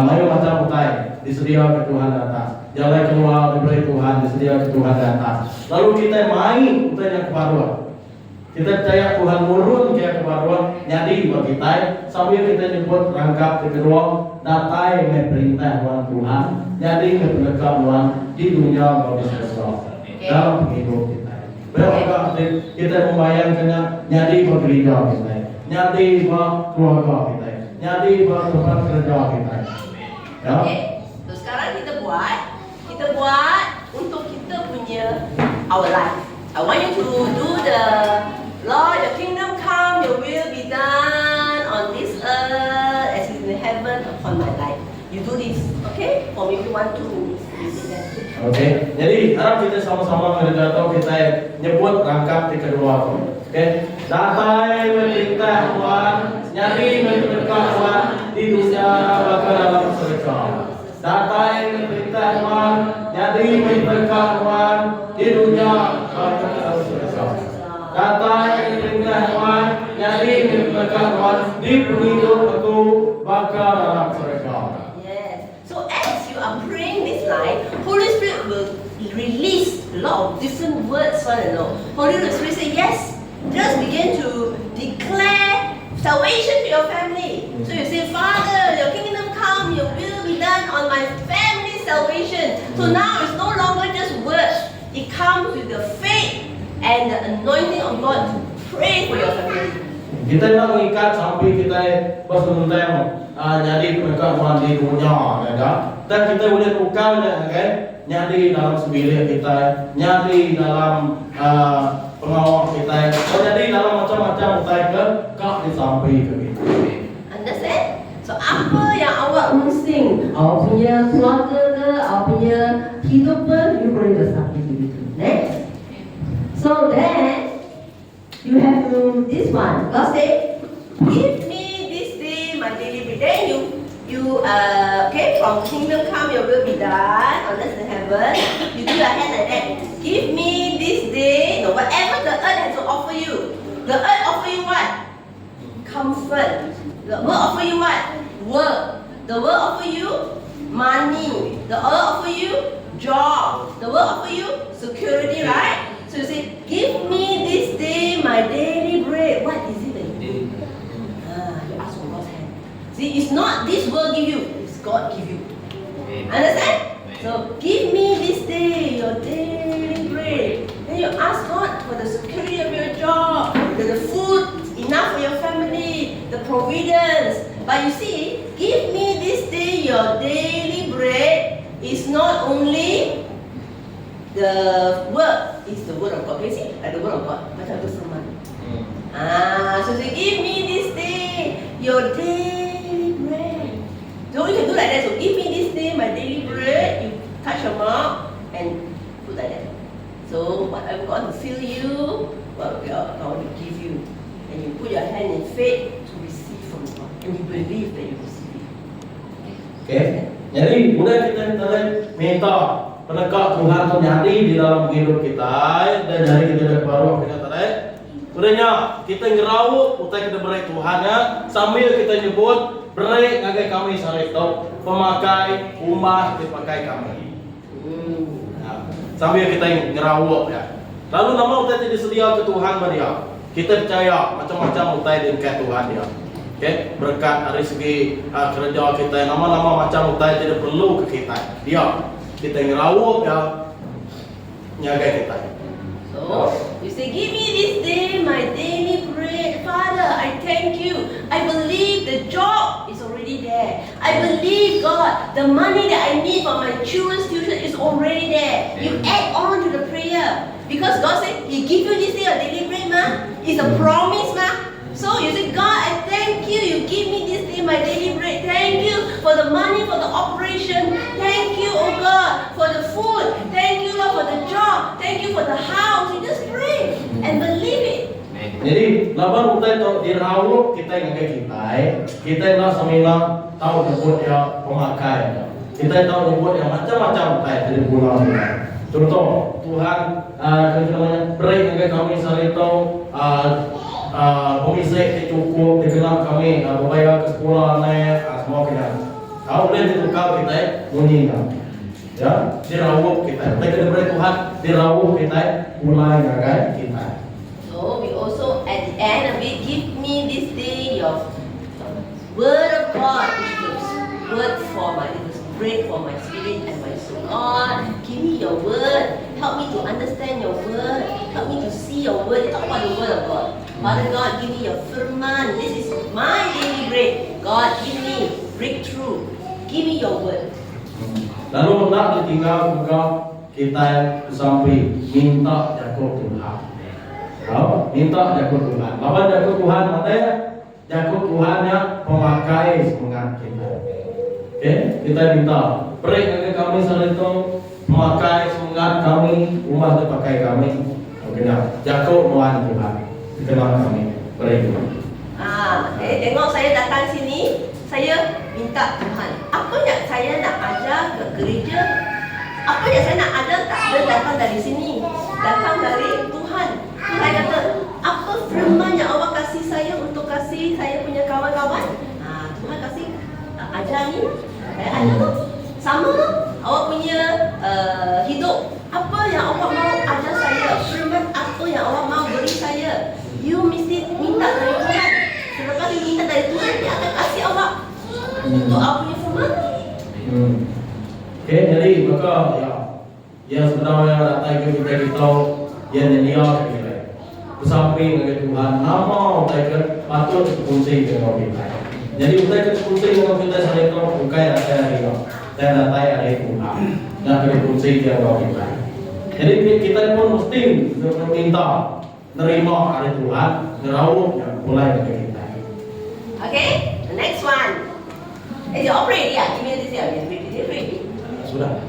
Mayu macam utai disediakan Tuhan atas. Jalan keluar diberi Tuhan disediakan Tuhan atas. Lalu kita main utai yang kebaruan. Kita percaya Tuhan murun ke kebaruan nyadi bagi kita sambil kita nyebut rangkap kedua datai perintah Tuhan jadi kependekan Tuhan di dunia maupun di surga dalam hidup kita. Berapa kita membayangkannya nyadi bagi gereja kita, nyadi bagi keluarga kita, nyadi bagi tempat kerja kita. Ya. Okay. So sekarang kita buat untuk kita punya our life. I want you to do the Lord, your kingdom come, your will be done on this earth as it is in heaven upon my life. You do this, okay? For maybe 1-2 minutes. Oke, jadi harap kita sama-sama mendengar kita nyebut rangkap di kedua. Oke, datai perintah Tuhan, nyari mendekat Tuhan di dunia bahkan dalam surga. Datai perintah Tuhan, nyari mendekat Tuhan di dunia bahkan dalam surga. Datai perintah Tuhan, nyari mendekat Tuhan di hidup aku bahkan dalam surga. So as you are praying this line, Holy Spirit will release a lot of different words for you know. Holy Spirit say yes, just begin to declare salvation to your family. So you say, Father, your kingdom come, your will be done on my family's salvation. So now it's no longer just words, it comes with the faith and the anointing of God to pray for your family. Kita nak mengikat sampai kita bersentuhan jadi pengetahuan di dunia, ya. Dan kita boleh tukar, kan? Nyari dalam sebilik kita, nyari dalam pengawal kita, jadi dalam macam-macam kita kak disampaikan kita. Understand? So apa yang awak mesti, awak punya keluarga ke, awak punya hidup pun, you boleh bersama itu. Next. So then you have to this one. God say, give me this day my daily bread. Then you okay, from kingdom come your will be done on earth in heaven. You do your hand like that. Give me this day, no, whatever the earth has to offer you. The earth offer you what? Comfort. The world offer you what? Work. The world offer you money. The earth offer you job. The world offer you security, right? So you say, give me this day my daily bread. What is it that you do? You ask for God's hand. See, it's not this world give you, it's God give you. Understand? So, give me this day your daily bread. Then you ask God for the security of your job, the food enough for your family, the providence. But you see, give me this day your daily bread is not only the word, is the word of God. Can you see? The word of God. Macam tu firman. So say, give me this day your daily bread. So you can do like that. So give me this day my daily bread. You touch your mouth and put like that. So what I'm going to fill you, what I'm going to give you. And you put your hand in faith to receive from God. And you believe that you receive it. Okay. Jadi mudah kita minta penegak Tuhan tu nyari di dalam hidup kita dan dari kita baru kita tadi. Udahnya kita ngerawuk utai kita beri Tuhan ya sambil kita nyebut beri ngagai kami sarito pemakai rumah dipakai kami. Sambil kita ngerawuk ya. Lalu nama utai tidak sedia ke Tuhan dia. Kita percaya macam-macam utai di ke Tuhan dia. Okay? Berkat dari segi kerja kita nama-nama macam utai tidak perlu ke kita. Dia kita ngerawuk ya nyaga kita. So you say, give me this day my daily bread. Father, I thank you. I believe the job is already there. I believe, God, the money that I need for my children's tuition is already there. You add on to the prayer. Because God said, He give you this day your daily bread, ma. It's a promise, ma. So you say, God, I thank you. You give me this day my daily bread. Thank you for the money for the operation. Thank you, oh God, for the food. Thank you, Lord, for the job. Thank you for the house. You just pray and believe it. Jadi, laban utai to dirawuk kita ngagai kita nak semina tahu nyebut ya pemakai. Kita tahu nyebut yang macam-macam utai dari bulan kita. Contoh, Tuhan beri ngagai kami salito pemisah cukup dikenal kami bayar ke sekolah naik semua kena. Kalau boleh ditukar kita bunyi ya dirawuk kita. Kita kena beri Tuhan dirawuk kita mulai ngagai kita. So we also at the end of it give me this day your word of God, which is word for my, it is bread for my spirit and my soul. God, give me your word. Help me to understand your word. Help me to see your word. Talk about the word of God. Father God, give me your firman. This is my daily bread. God, give me breakthrough. Give me your word. Lalu nak ditinggal juga kita sampai minta jago Tuhan. Kalau minta jago Tuhan, lawan jago Tuhan matanya jago Tuhannya pemakai semangat kita. Oke, kita minta beri ke kami salito memakai semangat kami, rumah terpakai kami. Oke, jago Tuhan Tuhan. Dikenal kami, beri Tuhan. Tengok saya datang sini, saya minta Tuhan. Apa yang saya nak ajar ke gereja? Apa yang saya nak ajar tak ada datang dari sini, datang dari Tuhan. Saya kata, apa firman yang Allah kasih saya untuk kasih saya punya kawan-kawan? Tuhan kasih ajar ni, saya ajar tu. Sama tu, awak punya hidup. Apa yang awak mau ajar saya? Firman apa yang awak mau beri saya? You mesti minta dari Tuhan. Selepas you minta dari Tuhan, dia akan kasih awak untuk awak punya firman. Oke, jadi maka ya sebenarnya datang ke kita yang dia kita. Bersamping dengan Tuhan, nama kita patut berfungsi dengan kita. Jadi kita berfungsi dengan kita sehari itu bukan ada dia, dan datang ada Tuhan, dan berfungsi dengan kita. Jadi kita pun mesti meminta, nerima ada Tuhan, nerawuk yang mulai dari kita. Okay, the next one. Is it all ready? Give me this here. Is it ready? Sudah.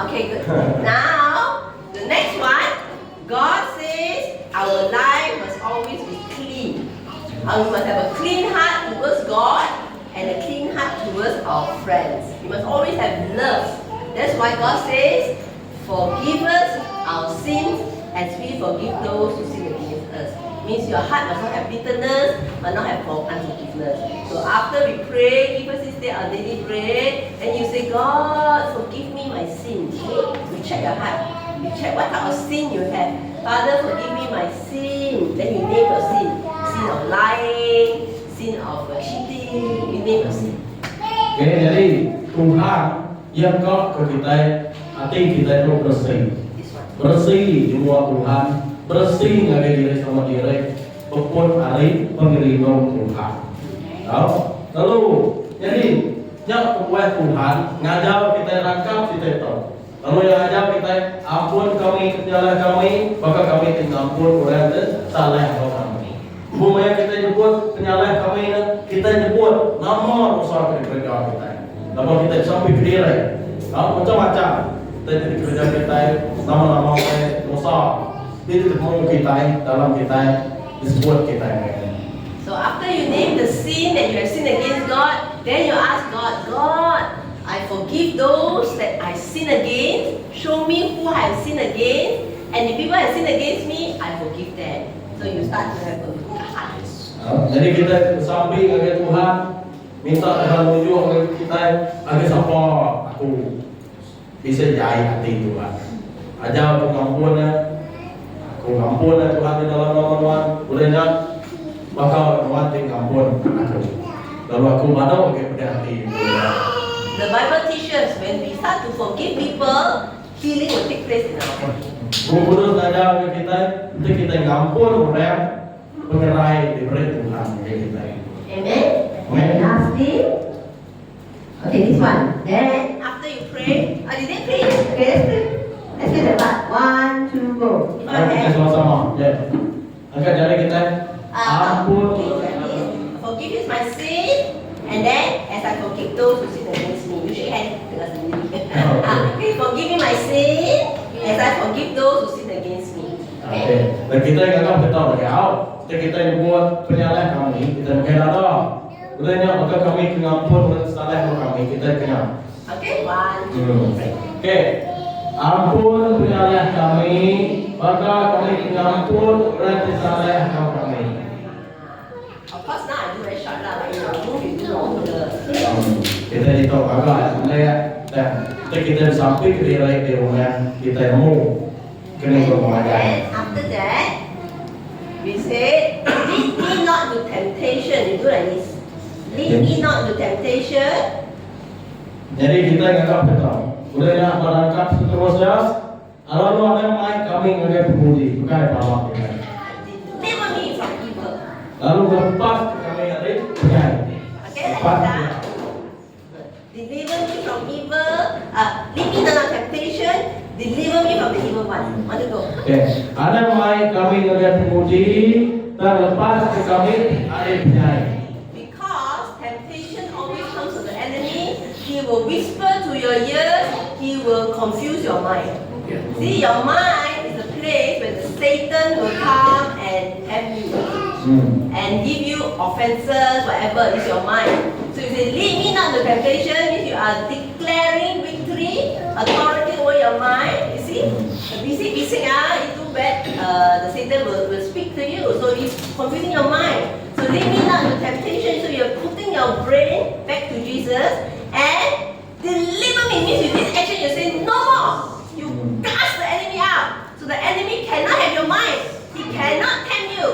Okay, good. Now, the next one. God says our life must always be clean. We must have a clean heart towards God and a clean heart towards our friends. We must always have love. That's why God says, forgive us our sins as we forgive those who sin against us. Means your heart must not have bitterness, must not have unforgiveness. So after we pray, give us this day our daily bread, then you say, God, forgive me my sins. You check your heart. You check what type of sin you have. Father, forgive me my sin. Then you name your sin. Sin of lying, sin of cheating. You name your sin. Oke, jadi Tuhan yang kau ke kita, hati kita itu bersih. Bersih di muka Tuhan, bersih ngagai diri sama diri, pun hari pengiringan Tuhan. Lalu, jadi yang kuat Tuhan ngajar kita rangkap kita itu. Lalu yang ajar kita ampun kami kesalahan kami, maka kami tinggal ampun orang salah kami. Bumaya kita nyebut penyalahan kami, kita nyebut nama dosa kerja kita. Nama kita sampai ke diri, macam-macam. Kita jadi kerja kita, nama-nama dosa. Itu mau kita dalam kita disebut kita. So after you name the sin that you have sinned against God, then you ask God, God, I forgive those that I sin against. Show me who I have sinned against. And if people have sinned against me, I forgive them. So you start to have a good heart. Jadi kita sampai kepada Tuhan, minta Tuhan tunjuk kepada kita agar siapa aku bisa jahit hati Tuhan. Ajar aku ngampun Tuhan di dalam nama Tuhan. Bolehnya maka Tuhan tinggampun aku. Lalu aku mana kepada hati Tuhan. The Bible teaches when we start to forgive people, healing will take place in our body. Guru ngajar kita untuk kita ngampun orang pengerai diberi Tuhan kita. Amen. Amen. Lastly, okay, this one. Then after you pray, did they pray? Okay, let's pray. Let's get the part. 1, 2, go. Mari kita sama-sama. Ya. Angkat jari kita. Ampun. Forgive is my sin. Okay, forgive me my sin as I forgive those who sin against me. Oke. Dan kita yang anggap betul kau. Kita yang buat penyalahan kami, kita mengenal dah. Udahnya maka kami mengampun kesalahan kami, kita kenal. Okay, 1, 2, 3. Oke. Ampun penyalahan kami, maka kami mengampun kesalahan kami. Of course, now I do very short lah, but you know, you do longer. Kita itu agak sebenarnya dan kita sampai ke diri rumah kita mau kena bermain. Then after that, we say, lead me not to temptation. You do like this. Lead me not to temptation. Jadi kita ingat betul. Udahnya berangkat seterusnya. Lalu ada main kami ngeliat puji, bukan apa kita. Deliver me from evil. Lalu lepas kami ada penyanyi. Okay, like that. Deliver me from evil. Lead me not to temptation. Deliver me from the evil one. Want to go? Oke, ada main kami ngeliat puji dan lepas kami ada penyanyi. Because temptation always comes from the enemy. He will whisper to your ears. He will confuse your mind. See, your mind is a place where the Satan will come and tempt you and give you offenses, whatever is your mind. So if you say, lead me not to temptation, means you are declaring victory, authority over your mind. You see, bising itu bad. The Satan will speak to you, so he's confusing your mind. So lead me not to temptation. So you're putting your brain back to Jesus and deliver me. Means with this action you say no more. You cast the enemy out. So the enemy cannot have your mind. He cannot tempt you.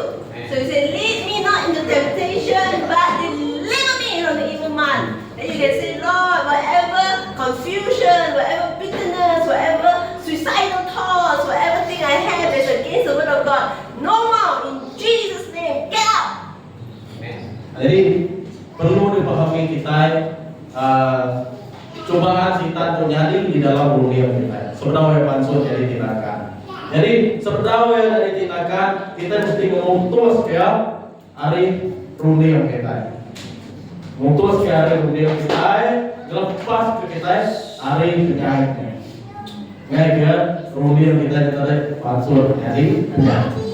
So you say, lead me not into temptation, but deliver me from the evil man. Then you can say, Lord, whatever confusion, whatever bitterness, whatever suicidal thoughts, whatever thing I have that's against the word of God, no more. In Jesus' name, get out. Jadi perlu dipahami kita cobaan setan terjadi di dalam dunia kita. Sebenarnya pansus jadi tindakan. Jadi sebenarnya dari tindakan kita mesti memutus ya hari dunia kita. Memutus ke hari dunia kita, lepas ke kita hari penyakitnya. Nggak ya dunia kita tadi pansus jadi penyakit.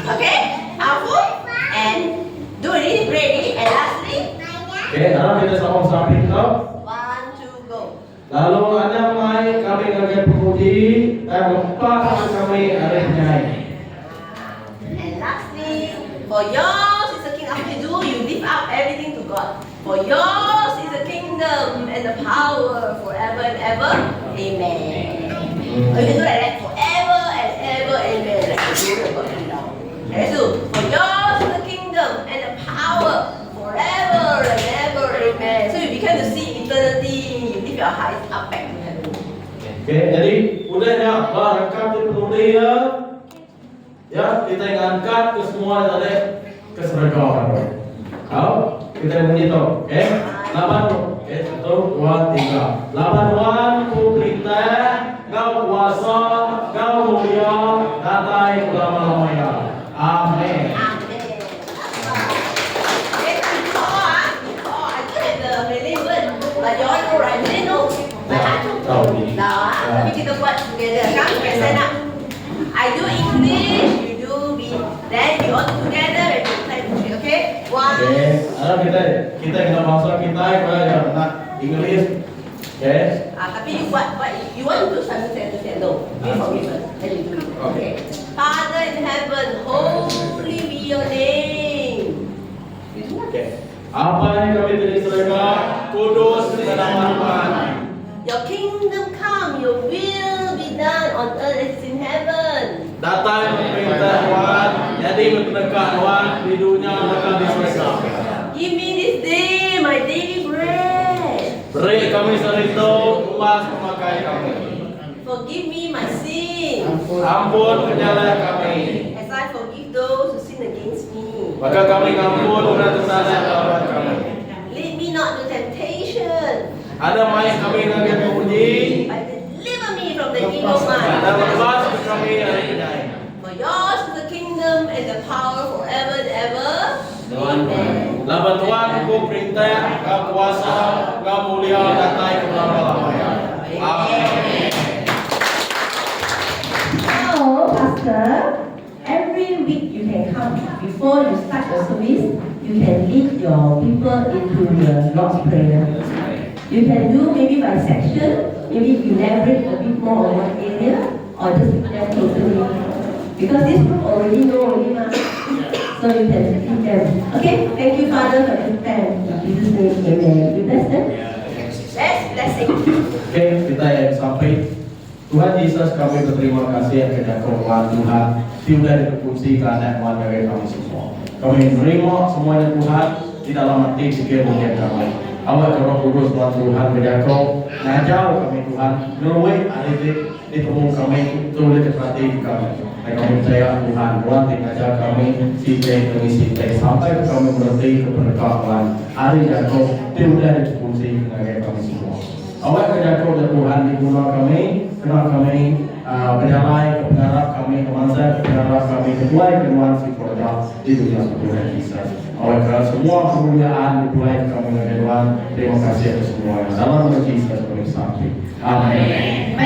Okay, powerful and do it ready. And lastly, Oke, sekarang kita sama-sama kita. 1, 2, go. Lalu ada mai kami ngajak puji dan lepas kami ada penyanyi. And lastly, for yours is the king. After you do, you lift up everything to God. For yours is the kingdom and the power forever and ever. Amen. Oh, you can do like that forever and ever. Amen. Like the glory of God come down. Let's do. For yours is the kingdom and the power forever and ever. Amen. So you begin to see eternity. You lift your eyes up back to heaven. Oke, jadi udahnya berangkat di dunia. Ya, kita angkat ke semua dari keserakawan. Kau kita begitu, oke? 8, oke, 1, 2, 3. 8 ku perintah, kau kuasa, kau mulia, datai selama-lamanya. Amin. Amen. Okay, before I do have the Malay word, but you all know right? Malay know. My heart Tahu. Nah, tapi kita buat together. Come, we stand up. I do English, you do B. Then we all together and we play. Okay? One. Oke, sekarang kita kena bahasa kita kepada yang nak English. Oke. Tapi you buat you want to do something say no. You forgive us. Then you do it. Okay. Father in heaven, holy be your name. You do what? Oke. Apa yang kami terserahkan, kudus nama Tuhan. Your kingdom come, your will be done on earth as in heaven. Datang perintah Tuhan, jadi berkenan Tuhan di dunia dan di surga. Give me this day my daily bread. Beri kami sehari itu emas memakai kami. Forgive me my sin, Ampun kesalahan kami. as I forgive those who sin against me. Maka kami ampun dan kesalahan kami. Lead me not to temptation, Ada mai kami nak puji but deliver me from the evil one. dan lepas kami dari kedai. For yours is the kingdom and the power forever and ever. Amen. Laban Tuhan ku perintah, kau kuasa, kau mulia, datai ke lamanya. Amin. before you start the service, you can lead your people into the Lord's Prayer. You can do maybe by section, maybe elaborate a bit more on one area, or just lead them totally. Because this group already know already, so you can lead them. Okay, thank you, Father, for the time. In Jesus' name, amen. You bless them? Let's blessing. Oke, kita yang sampai Tuhan Yesus, kami berterima kasih akan kehormatan Tuhan sudah dikepungsi karena iman dari kami semua. Kami menerima semuanya Tuhan di dalam hati pikir dunia kami. Awak Roh Kudus Tuhan berjangkau ngajar kami Tuhan melalui hari di temu kami tulis hati kami. Dan kami percaya Tuhan ngajar kami sitai demi sitai sampai kami berhenti keberkatan hari jangkau sudah dikepungsi dengan kami semua. Awak berjangkau dan Tuhan di guna kami berjalan kebenaran kami kemansa kebenaran kami ketuai kenuan si produk di dunia Tuhan Yesus. Oleh karena semua kemuliaan dimulai kami dengan Tuhan. Terima kasih atas semuanya. Dalam nama Yesus kami sampai. Amin.